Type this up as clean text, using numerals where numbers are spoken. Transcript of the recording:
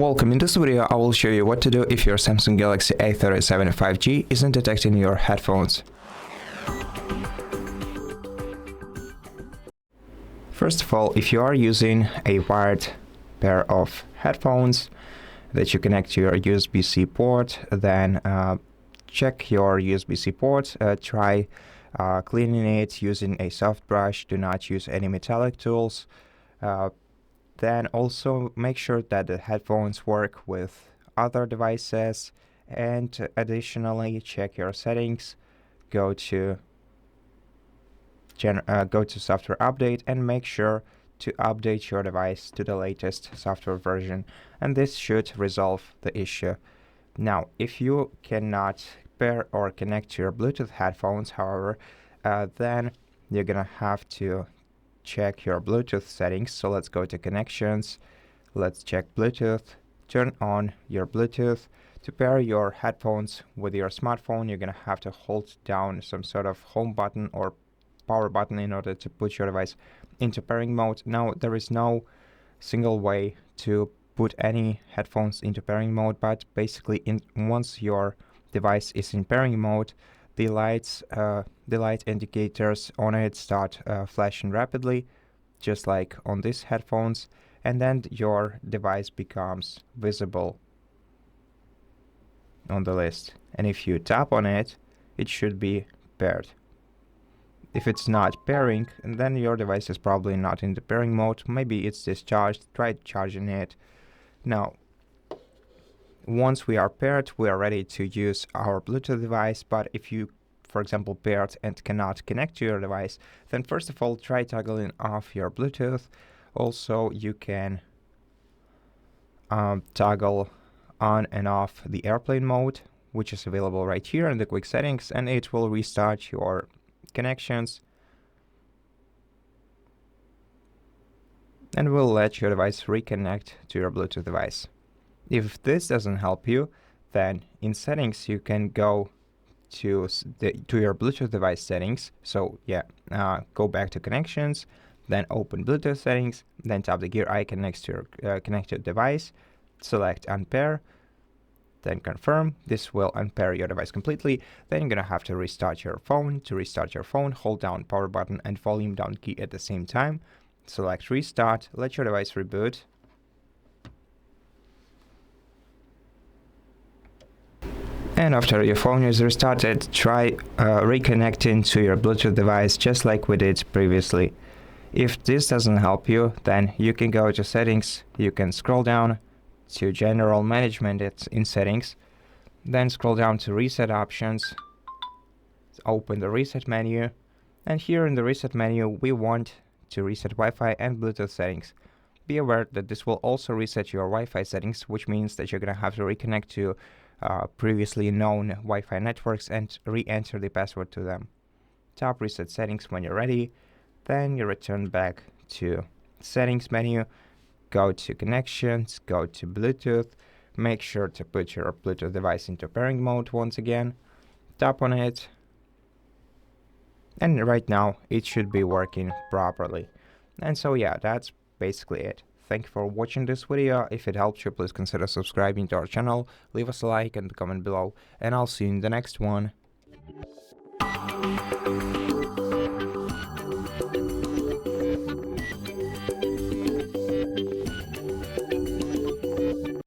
Welcome. In this video, I will show you what to do if your Samsung Galaxy A37 5G isn't detecting your headphones. First of all, if you are using a wired pair of headphones that you connect to your USB-C port, then check your USB-C port, try cleaning it using a soft brush. Do not use any metallic tools. Then also make sure that the headphones work with other devices, and additionally check your settings, go to software update and make sure to update your device to the latest software version, and this should resolve the issue. Now, if you cannot pair or connect to your Bluetooth headphones, however, then you're gonna have to check your Bluetooth settings. So let's go to connections, let's check Bluetooth, turn on your Bluetooth. To pair your headphones with your smartphone, you're gonna have to hold down some sort of home button or power button in order to put your device into pairing mode. Now, there is no single way to put any headphones into pairing mode, but basically once your device is in pairing mode, the light indicators on it start flashing rapidly, just like on these headphones, and then your device becomes visible on the list. And if you tap on it, it should be paired. If it's not pairing, then your device is probably not in the pairing mode. Maybe it's discharged. Try charging it. Now, once we are paired, we are ready to use our Bluetooth device. But if you, for example, paired and cannot connect to your device, then first of all, try toggling off your Bluetooth. Also, you can toggle on and off the airplane mode, which is available right here in the quick settings, and it will restart your connections and will let your device reconnect to your Bluetooth device. If this doesn't help you, then in settings you can go to your Bluetooth device settings. So yeah, go back to connections, then open Bluetooth settings, then tap the gear icon next to your connected device, select unpair, then confirm. This will unpair your device completely. Then you're gonna have to restart your phone. To restart your phone, hold down power button and volume down key at the same time. Select restart, let your device reboot. And after your phone is restarted, try reconnecting to your Bluetooth device just like we did previously. If this doesn't help you, then you can go to settings, you can scroll down to general management, it's in settings, then scroll down to reset options, open the reset menu, and here in the reset menu we want to reset Wi-Fi and Bluetooth settings. Be aware that this will also reset your Wi-Fi settings, which means that you're gonna have to reconnect to previously known Wi-Fi networks and re-enter the password to them. Tap reset settings when you're ready, then you return back to settings menu, go to connections, go to Bluetooth, make sure to put your Bluetooth device into pairing mode once again, tap on it, and right now it should be working properly. And so yeah, that's basically it. Thank you for watching this video. If it helped you, please consider subscribing to our channel, leave us a like and comment below, and I'll see you in the next one.